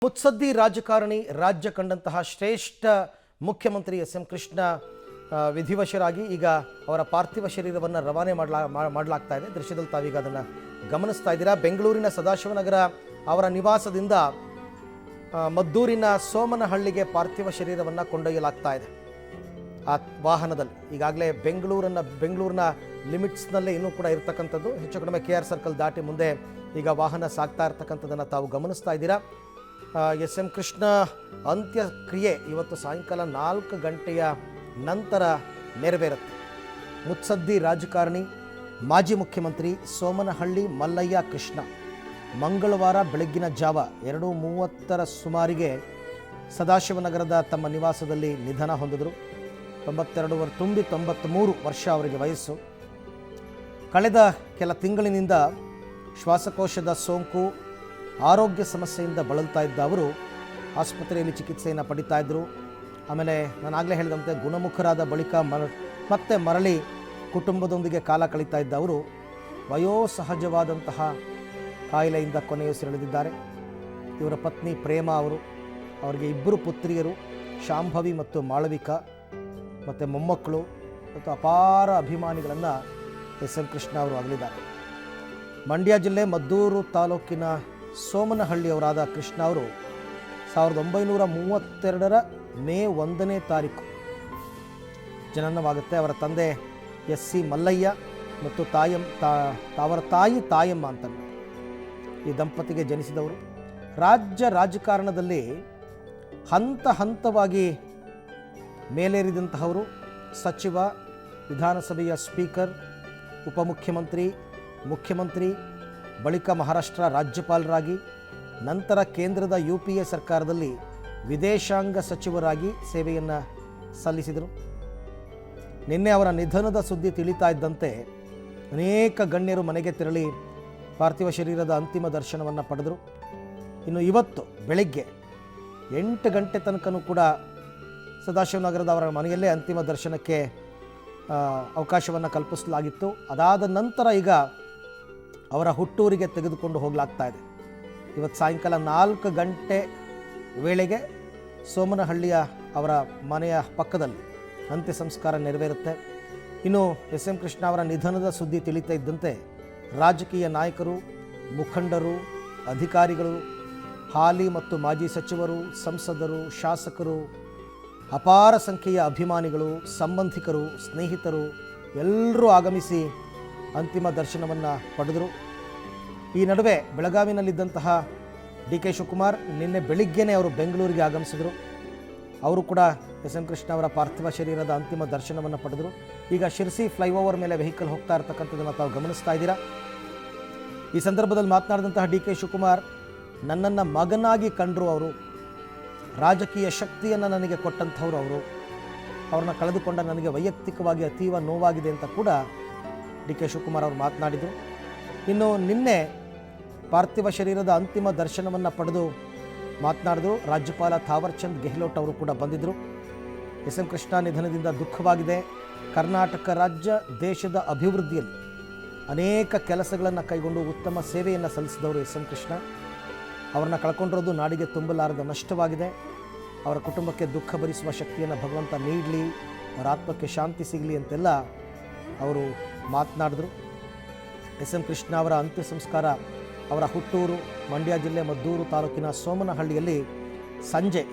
ಮುತ್ಸದ್ದಿ ರಾಜಕಾರಣಿ, ರಾಜ್ಯ ಕಂಡಂತಹ ಶ್ರೇಷ್ಠ ಮುಖ್ಯಮಂತ್ರಿ ಎಸ್.ಎಂ. ಕೃಷ್ಣ ವಿಧಿವಶರಾಗಿ ಈಗ ಅವರ ಪಾರ್ಥಿವ ಶರೀರವನ್ನು ರವಾನೆ ಮಾಡಲಾಗ್ತಾ ಇದೆ. ದೃಶ್ಯದಲ್ಲಿ ತಾವೀಗ ಅದನ್ನು ಗಮನಿಸ್ತಾ ಇದ್ದೀರಾ. ಬೆಂಗಳೂರಿನ ಸದಾಶಿವನಗರ ಅವರ ನಿವಾಸದಿಂದ ಮದ್ದೂರಿನ ಸೋಮನಹಳ್ಳಿಗೆ ಪಾರ್ಥಿವ ಶರೀರವನ್ನು ಕೊಂಡೊಯ್ಯಲಾಗ್ತಾ ಇದೆ. ಆ ವಾಹನದಲ್ಲಿ ಈಗಾಗಲೇ ಬೆಂಗಳೂರಿನ ಲಿಮಿಟ್ಸ್ನಲ್ಲೇ ಇನ್ನೂ ಕೂಡ ಇರತಕ್ಕಂಥದ್ದು. ಹೆಚ್ಚು ಕಡಿಮೆ KR ಸರ್ಕಲ್ ದಾಟಿ ಮುಂದೆ ಈಗ ವಾಹನ ಸಾಗ್ತಾ ಇರ್ತಕ್ಕಂಥದ್ದನ್ನು ತಾವು ಗಮನಿಸ್ತಾ ಇದ್ದೀರಾ. ಎಸ್.ಎಂ. ಕೃಷ್ಣ ಅಂತ್ಯಕ್ರಿಯೆ ಇವತ್ತು ಸಾಯಂಕಾಲ 4 ಗಂಟೆಯ ನಂತರ ನೆರವೇರುತ್ತೆ. ಮುತ್ಸದ್ದಿ ರಾಜಕಾರಣಿ, ಮಾಜಿ ಮುಖ್ಯಮಂತ್ರಿ ಸೋಮನಹಳ್ಳಿ ಮಲ್ಲಯ್ಯ ಕೃಷ್ಣ ಮಂಗಳವಾರ ಬೆಳಗ್ಗಿನ ಜಾವ 2:30 ಸುಮಾರಿಗೆ ಸದಾಶಿವನಗರದ ತಮ್ಮ ನಿವಾಸದಲ್ಲಿ ನಿಧನ ಹೊಂದಿದರು. 93 ವರ್ಷ ಅವರಿಗೆ ವಯಸ್ಸು. ಕಳೆದ ಕೆಲ ತಿಂಗಳಿನಿಂದ ಶ್ವಾಸಕೋಶದ ಸೋಂಕು, ಆರೋಗ್ಯ ಸಮಸ್ಯೆಯಿಂದ ಬಳಲ್ತಾ ಇದ್ದ ಅವರು ಆಸ್ಪತ್ರೆಯಲ್ಲಿ ಚಿಕಿತ್ಸೆಯನ್ನು ಪಡಿತಾ ಇದ್ದರು. ಆಮೇಲೆ ನಾನು ಆಗಲೇ ಹೇಳಿದಂತೆ ಗುಣಮುಖರಾದ ಬಳಿಕ ಮತ್ತೆ ಮರಳಿ ಕುಟುಂಬದೊಂದಿಗೆ ಕಾಲ ಕಳೀತಾ ಇದ್ದ ಅವರು ವಯೋಸಹಜವಾದಂತಹ ಕಾಯಿಲೆಯಿಂದ ಕೊನೆಯುಸಿರೆಳೆದಿದ್ದಾರೆ. ಇವರ ಪತ್ನಿ ಪ್ರೇಮ ಅವರಿಗೆ 2 ಪುತ್ರಿಯರು, ಶಾಂಭವಿ ಮತ್ತು ಮಾಳವಿಕಾ, ಮತ್ತು ಮೊಮ್ಮಕ್ಕಳು ಮತ್ತು ಅಪಾರ ಅಭಿಮಾನಿಗಳನ್ನು ಎಸ್.ಎಂ. ಕೃಷ್ಣ ಅವರು ಅಗಲಿದ್ದಾರೆ. ಮಂಡ್ಯ ಜಿಲ್ಲೆ ಮದ್ದೂರು ತಾಲೂಕಿನ ಸೋಮನಹಳ್ಳಿಯವರಾದ ಕೃಷ್ಣ ಅವರು 1932 ಮೇ 1ನೇ ತಾರೀಕು ಜನನವಾಗುತ್ತೆ. ಅವರ ತಂದೆ ಎಸ್.ಸಿ. ಮಲ್ಲಯ್ಯ ಮತ್ತು ಅವರ ತಾಯಿ ತಾಯಮ್ಮ ಅಂತ ಈ ದಂಪತಿಗೆ ಜನಿಸಿದವರು. ರಾಜಕಾರಣದಲ್ಲಿ ಹಂತ ಹಂತವಾಗಿ ಮೇಲೇರಿದಂತಹವರು. ಸಚಿವ, ವಿಧಾನಸಭೆಯ ಸ್ಪೀಕರ್, ಉಪಮುಖ್ಯಮಂತ್ರಿ, ಮುಖ್ಯಮಂತ್ರಿ, ಬಳಿಕ ಮಹಾರಾಷ್ಟ್ರ ರಾಜ್ಯಪಾಲರಾಗಿ, ನಂತರ ಕೇಂದ್ರದ UPA ಸರ್ಕಾರದಲ್ಲಿ ವಿದೇಶಾಂಗ ಸಚಿವರಾಗಿ ಸೇವೆಯನ್ನು ಸಲ್ಲಿಸಿದರು. ನಿನ್ನೆ ಅವರ ನಿಧನದ ಸುದ್ದಿ ತಿಳಿತಾ ಇದ್ದಂತೆ ಅನೇಕ ಗಣ್ಯರು ಮನೆಗೆ ತೆರಳಿ ಪಾರ್ಥಿವ ಶರೀರದ ಅಂತಿಮ ದರ್ಶನವನ್ನು ಪಡೆದರು. ಇನ್ನು ಇವತ್ತು ಬೆಳಗ್ಗೆ 8 ಗಂಟೆ ತನಕನೂ ಕೂಡ ಸದಾಶಿವನಗರದ ಅವರ ಮನೆಯಲ್ಲೇ ಅಂತಿಮ ದರ್ಶನಕ್ಕೆ ಅವಕಾಶವನ್ನು ಕಲ್ಪಿಸಲಾಗಿತ್ತು. ಅದಾದ ನಂತರ ಈಗ ಅವರ ಹುಟ್ಟೂರಿಗೆ ತೆಗೆದುಕೊಂಡು ಹೋಗಲಾಗ್ತಾ ಇದೆ. ಇವತ್ತು ಸಾಯಂಕಾಲ 4 ಗಂಟೆ ವೇಳೆಗೆ ಸೋಮನಹಳ್ಳಿಯ ಅವರ ಮನೆಯ ಪಕ್ಕದಲ್ಲಿ ಅಂತ್ಯ ಸಂಸ್ಕಾರ ನೆರವೇರುತ್ತೆ. ಇನ್ನು ಎಸ್.ಎಂ. ಕೃಷ್ಣ ಅವರ ನಿಧನದ ಸುದ್ದಿ ತಿಳಿತಾ ಇದ್ದಂತೆ ರಾಜಕೀಯ ನಾಯಕರು, ಮುಖಂಡರು, ಅಧಿಕಾರಿಗಳು, ಹಾಲಿ ಮತ್ತು ಮಾಜಿ ಸಚಿವರು, ಸಂಸದರು, ಶಾಸಕರು, ಅಪಾರ ಸಂಖ್ಯೆಯ ಅಭಿಮಾನಿಗಳು, ಸಂಬಂಧಿಕರು, ಸ್ನೇಹಿತರು ಎಲ್ಲರೂ ಆಗಮಿಸಿ ಅಂತಿಮ ದರ್ಶನವನ್ನು ಪಡೆದರು. ಈ ನಡುವೆ ಬೆಳಗಾವಿನಲ್ಲಿದ್ದಂತಹ DK ಶಿವಕುಮಾರ್ ನಿನ್ನೆ ಬೆಳಿಗ್ಗೆನೇ ಅವರು ಬೆಂಗಳೂರಿಗೆ ಆಗಮಿಸಿದರು. ಅವರು ಕೂಡ ಎಸ್.ಎಂ. ಕೃಷ್ಣ ಅವರ ಪಾರ್ಥಿವ ಶರೀರದ ಅಂತಿಮ ದರ್ಶನವನ್ನು ಪಡೆದರು. ಈಗ ಶಿರ್ಸಿ ಫ್ಲೈಓವರ್ ಮೇಲೆ ವೆಹಿಕಲ್ ಹೋಗ್ತಾ ಇರ್ತಕ್ಕಂಥದ್ದನ್ನು ತಾವು ಗಮನಿಸ್ತಾ ಇದ್ದೀರಾ. ಈ ಸಂದರ್ಭದಲ್ಲಿ ಮಾತನಾಡಿದಂತಹ DK ಶಿವಕುಮಾರ್, ನನ್ನನ್ನು ಮಗನಾಗಿ ಕಂಡರು ಅವರು, ರಾಜಕೀಯ ಶಕ್ತಿಯನ್ನು ನನಗೆ ಕೊಟ್ಟಂಥವ್ರು ಅವ್ರನ್ನ ಕಳೆದುಕೊಂಡ ನನಗೆ ವೈಯಕ್ತಿಕವಾಗಿ ಅತೀವ ನೋವಾಗಿದೆ ಅಂತ ಕೂಡ DK ಶಿವಕುಮಾರ್ ಅವರು ಮಾತನಾಡಿದರು. ಇನ್ನು ನಿನ್ನೆ ಪಾರ್ಥಿವ ಶರೀರದ ಅಂತಿಮ ದರ್ಶನವನ್ನು ಪಡೆದು ಮಾತನಾಡಿದ್ರು ರಾಜ್ಯಪಾಲ ಥಾವರ್ಚಂದ್ ಗೆಹ್ಲೋಟ್ ಅವರು ಕೂಡ ಬಂದಿದ್ದರು. ಎಸ್.ಎಂ. ಕೃಷ್ಣ ನಿಧನದಿಂದ ದುಃಖವಾಗಿದೆ. ಕರ್ನಾಟಕ ರಾಜ್ಯ ದೇಶದ ಅಭಿವೃದ್ಧಿಯಲ್ಲಿ ಅನೇಕ ಕೆಲಸಗಳನ್ನು ಕೈಗೊಂಡು ಉತ್ತಮ ಸೇವೆಯನ್ನು ಸಲ್ಲಿಸಿದವರು ಎಸ್.ಎಂ. ಕೃಷ್ಣ. ಅವರನ್ನು ಕಳ್ಕೊಂಡಿರೋದು ನಾಡಿಗೆ ತುಂಬಲಾರದ ನಷ್ಟವಾಗಿದೆ. ಅವರ ಕುಟುಂಬಕ್ಕೆ ದುಃಖ ಭರಿಸುವ ಶಕ್ತಿಯನ್ನು ಭಗವಂತ ನೀಡಲಿ, ಅವರ ಆತ್ಮಕ್ಕೆ ಶಾಂತಿ ಸಿಗಲಿ ಅಂತೆಲ್ಲ ಅವರು ಮಾತನಾಡಿದ್ರು. ಎಸ್.ಎಂ. ಕೃಷ್ಣ ಅವರ ಅಂತ್ಯ ಸಂಸ್ಕಾರ ಅವರ ಹುಟ್ಟೂರು ಮಂಡ್ಯ ಜಿಲ್ಲೆ ಮದ್ದೂರು ತಾಲೂಕಿನ ಸೋಮನಹಳ್ಳಿಯಲ್ಲಿ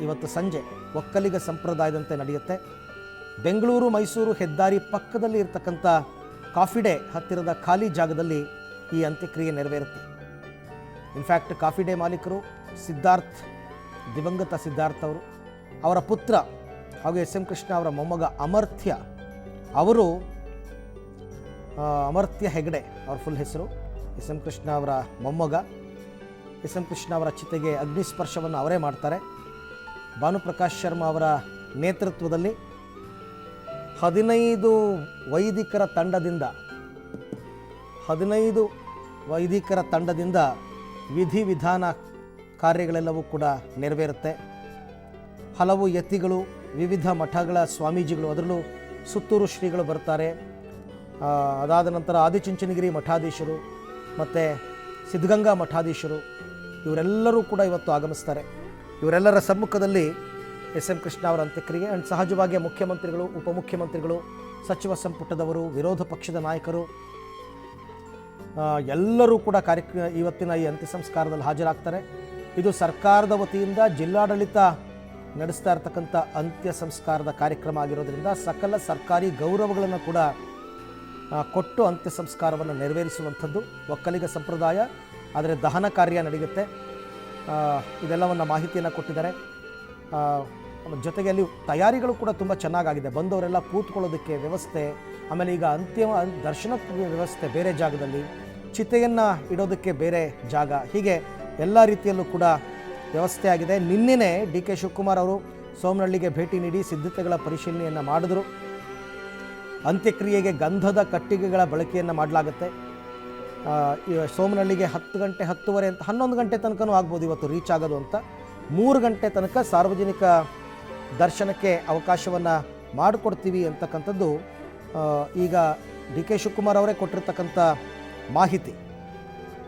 ಇವತ್ತು ಸಂಜೆ ಒಕ್ಕಲಿಗ ಸಂಪ್ರದಾಯದಂತೆ ನಡೆಯುತ್ತೆ. ಬೆಂಗಳೂರು ಮೈಸೂರು ಹೆದ್ದಾರಿ ಪಕ್ಕದಲ್ಲಿ ಇರತಕ್ಕಂಥ ಕಾಫಿ ಡೇ ಹತ್ತಿರದ ಖಾಲಿ ಜಾಗದಲ್ಲಿ ಈ ಅಂತ್ಯಕ್ರಿಯೆ ನೆರವೇರುತ್ತೆ. ಇನ್ಫ್ಯಾಕ್ಟ್ ಕಾಫಿ ಡೇ ಮಾಲೀಕರು ದಿವಂಗತ ಸಿದ್ಧಾರ್ಥ್ ಅವರು, ಅವರ ಪುತ್ರ ಹಾಗೂ ಎಸ್.ಎಂ. ಕೃಷ್ಣ ಅವರ ಮೊಮ್ಮಗ ಅಮರ್ತ್ಯ ಹೆಗಡೆ ಅವರ ಫುಲ್ ಹೆಸರು. ಎಸ್.ಎಂ. ಕೃಷ್ಣ ಅವರ ಮೊಮ್ಮಗ. ಎಸ್.ಎಂ. ಕೃಷ್ಣ ಅವರ ಚಿತೆಗೆ ಅಗ್ನಿಸ್ಪರ್ಶವನ್ನು ಅವರೇ ಮಾಡ್ತಾರೆ. ಭಾನುಪ್ರಕಾಶ್ ಶರ್ಮಾ ಅವರ ನೇತೃತ್ವದಲ್ಲಿ 15 ವೈದಿಕರ ತಂಡದಿಂದ ವಿಧಿವಿಧಾನ ಕಾರ್ಯಗಳೆಲ್ಲವೂ ಕೂಡ ನೆರವೇರುತ್ತೆ. ಹಲವು ಯತಿಗಳು, ವಿವಿಧ ಮಠಗಳ ಸ್ವಾಮೀಜಿಗಳು, ಅದರಲ್ಲೂ ಸುತ್ತೂರು ಶ್ರೀಗಳು ಬರ್ತಾರೆ. ಅದಾದ ನಂತರ ಆದಿಚುಂಚನಗಿರಿ ಮಠಾಧೀಶರು ಮತ್ತು ಸಿದ್ಧಗಂಗಾ ಮಠಾಧೀಶರು ಇವರೆಲ್ಲರೂ ಕೂಡ ಇವತ್ತು ಆಗಮಿಸ್ತಾರೆ. ಇವರೆಲ್ಲರ ಸಮ್ಮುಖದಲ್ಲಿ ಎಸ್ ಎಂ ಕೃಷ್ಣ ಅವರ ಅಂತ್ಯಕ್ರಿಯೆ. ಆ್ಯಂಡ್ ಸಹಜವಾಗಿ ಮುಖ್ಯಮಂತ್ರಿಗಳು, ಉಪಮುಖ್ಯಮಂತ್ರಿಗಳು, ಸಚಿವ ಸಂಪುಟದವರು, ವಿರೋಧ ಪಕ್ಷದ ನಾಯಕರು ಎಲ್ಲರೂ ಕೂಡ ಇವತ್ತಿನ ಈ ಅಂತ್ಯ ಸಂಸ್ಕಾರದಲ್ಲಿ ಹಾಜರಾಗ್ತಾರೆ. ಇದು ಸರ್ಕಾರದ ವತಿಯಿಂದ ಜಿಲ್ಲಾಡಳಿತ ನಡೆಸ್ತಾ ಇರತಕ್ಕಂಥ ಅಂತ್ಯ ಸಂಸ್ಕಾರದ ಕಾರ್ಯಕ್ರಮ ಆಗಿರೋದ್ರಿಂದ ಸಕಲ ಸರ್ಕಾರಿ ಗೌರವಗಳನ್ನು ಕೂಡ ಕೊಟ್ಟು ಅಂತ್ಯ ಸಂಸ್ಕಾರವನ್ನು ನೆರವೇರಿಸುವಂಥದ್ದು ಒಕ್ಕಲಿಗ ಸಂಪ್ರದಾಯ. ಆದರೆ ದಹನ ಕಾರ್ಯ ನಡೆಯುತ್ತೆ. ಇದೆಲ್ಲವನ್ನು ಮಾಹಿತಿಯನ್ನು ಕೊಟ್ಟಿದ್ದಾರೆ. ಜೊತೆಗೆ ಅಲ್ಲಿ ತಯಾರಿಗಳು ಕೂಡ ತುಂಬ ಚೆನ್ನಾಗಾಗಿದೆ. ಬಂದವರೆಲ್ಲ ಕೂತ್ಕೊಳ್ಳೋದಕ್ಕೆ ವ್ಯವಸ್ಥೆ, ಆಮೇಲೆ ಈಗ ಅಂತಿಮ ದರ್ಶನಕ್ಕೆ ವ್ಯವಸ್ಥೆ ಬೇರೆ ಜಾಗದಲ್ಲಿ, ಚಿತೆಯನ್ನು ಇಡೋದಕ್ಕೆ ಬೇರೆ ಜಾಗ, ಹೀಗೆ ಎಲ್ಲ ರೀತಿಯಲ್ಲೂ ಕೂಡ ವ್ಯವಸ್ಥೆ ಆಗಿದೆ. ನಿನ್ನೆನೇ ಡಿ ಕೆ ಶಿವಕುಮಾರ್ ಅವರು ಸೋಮನಹಳ್ಳಿಗೆ ಭೇಟಿ ನೀಡಿ ಸಿದ್ಧತೆಗಳ ಪರಿಶೀಲನೆಯನ್ನು ಮಾಡಿದ್ರು. ಅಂತ್ಯಕ್ರಿಯೆಗೆ ಗಂಧದ ಕಟ್ಟಿಗೆಗಳ ಬಳಕೆಯನ್ನು ಮಾಡಲಾಗುತ್ತೆ. ಸೋಮನಹಳ್ಳಿಗೆ 10 ಗಂಟೆ 10:30 ಅಂತ 11 ಗಂಟೆ ತನಕನೂ ಆಗ್ಬೋದು ಇವತ್ತು ರೀಚ್ ಆಗೋದು ಅಂತ. 3 ಗಂಟೆ ತನಕ ಸಾರ್ವಜನಿಕ ದರ್ಶನಕ್ಕೆ ಅವಕಾಶವನ್ನು ಮಾಡಿಕೊಡ್ತೀವಿ ಅಂತಕ್ಕಂಥದ್ದು ಈಗ ಡಿ ಕೆ ಶಿವಕುಮಾರ್ ಅವರೇ ಕೊಟ್ಟಿರ್ತಕ್ಕಂಥ ಮಾಹಿತಿ.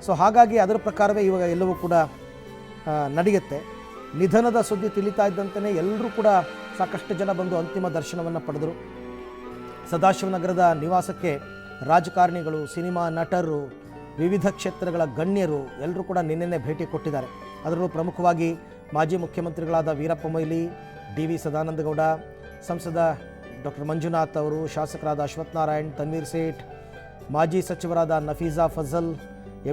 ಸೊ ಹಾಗಾಗಿ ಅದರ ಪ್ರಕಾರವೇ ಇವಾಗ ಎಲ್ಲವೂ ಕೂಡ ನಡೆಯುತ್ತೆ. ನಿಧನದ ಸುದ್ದಿ ತಿಳಿತಾ ಇದ್ದಂತೆಯೇ ಎಲ್ಲರೂ ಕೂಡ ಸಾಕಷ್ಟು ಜನ ಬಂದು ಅಂತಿಮ ದರ್ಶನವನ್ನು ಪಡೆದರು. ಸದಾಶಿವನಗರದ ನಿವಾಸಕ್ಕೆ ರಾಜಕಾರಣಿಗಳು, ಸಿನಿಮಾ ನಟರು, ವಿವಿಧ ಕ್ಷೇತ್ರಗಳ ಗಣ್ಯರು ಎಲ್ಲರೂ ಕೂಡ ನಿನ್ನೆನೇ ಭೇಟಿ ಕೊಟ್ಟಿದ್ದಾರೆ. ಅದರಲ್ಲೂ ಪ್ರಮುಖವಾಗಿ ಮಾಜಿ ಮುಖ್ಯಮಂತ್ರಿಗಳಾದ ವೀರಪ್ಪ ಮೊಯ್ಲಿ, ಡಿ ವಿ ಸದಾನಂದಗೌಡ, ಸಂಸದ ಡಾಕ್ಟರ್ ಮಂಜುನಾಥ್ ಅವರು, ಶಾಸಕರಾದ ಅಶ್ವಥ್ ನಾರಾಯಣ್, ತನ್ವೀರ್ ಸೇಠ್, ಮಾಜಿ ಸಚಿವರಾದ ನಫೀಜಾ ಫಜಲ್,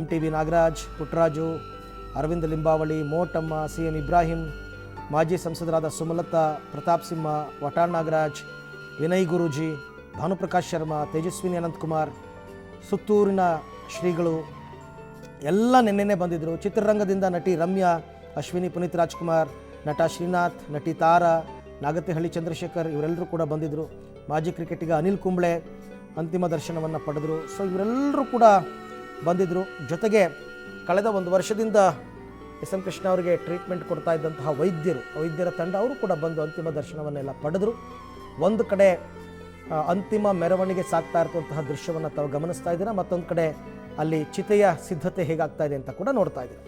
MTV ನಾಗರಾಜ್, ಪುಟ್ಟರಾಜು, ಅರವಿಂದ್ ಲಿಂಬಾವಳಿ, ಮೋಟಮ್ಮ, CM ಇಬ್ರಾಹಿಂ, ಮಾಜಿ ಸಂಸದರಾದ ಸುಮಲತಾ, ಪ್ರತಾಪ್ ಸಿಂಹ, ವಟಾಳ್ ನಾಗರಾಜ್, ವಿನಯ್ ಗುರೂಜಿ, ಭಾನುಪ್ರಕಾಶ್ ಶರ್ಮಾ, ತೇಜಸ್ವಿನಿ ಅನಂತಕುಮಾರ್, ಸುತ್ತೂರಿನ ಶ್ರೀಗಳು ಎಲ್ಲ ನಿನ್ನೆನೇ ಬಂದಿದ್ದರು. ಚಿತ್ರರಂಗದಿಂದ ನಟಿ ರಮ್ಯಾ, ಅಶ್ವಿನಿ ಪುನೀತ್ ರಾಜ್ಕುಮಾರ್, ನಟ ಶ್ರೀನಾಥ್, ನಟಿ ತಾರಾ, ನಾಗತಿಹಳ್ಳಿ ಚಂದ್ರಶೇಖರ್ ಇವರೆಲ್ಲರೂ ಕೂಡ ಬಂದಿದ್ದರು. ಮಾಜಿ ಕ್ರಿಕೆಟಿಗ ಅನಿಲ್ ಕುಂಬ್ಳೆ ಅಂತಿಮ ದರ್ಶನವನ್ನು ಪಡೆದರು. ಸೊ ಇವರೆಲ್ಲರೂ ಕೂಡ ಬಂದಿದ್ದರು. ಜೊತೆಗೆ ಕಳೆದ 1 ವರ್ಷದಿಂದ ಎಸ್ ಎಂ ಕೃಷ್ಣ ಅವರಿಗೆ ಟ್ರೀಟ್ಮೆಂಟ್ ಕೊಡ್ತಾ ಇದ್ದಂತಹ ವೈದ್ಯರ ತಂಡ ಅವರು ಕೂಡ ಬಂದು ಅಂತಿಮ ದರ್ಶನವನ್ನೆಲ್ಲ ಪಡೆದರು. ಒಂದು ಕಡೆ ಅಂತಿಮ ಮೆರವಣಿಗೆ ಸಾಗ್ತಾ ಇರ್ತಂತಹ ದೃಶ್ಯವನ್ನು ತಾವು ಗಮನಿಸ್ತಾ ಇದ್ದೀರಾ. ಮತ್ತೊಂದು ಕಡೆ ಅಲ್ಲಿ ಚಿತೆಯ ಸಿದ್ಧತೆ ಹೇಗಾಗ್ತಾ ಇದೆ ಅಂತ ಕೂಡ ನೋಡ್ತಾ ಇದ್ದೀರಾ.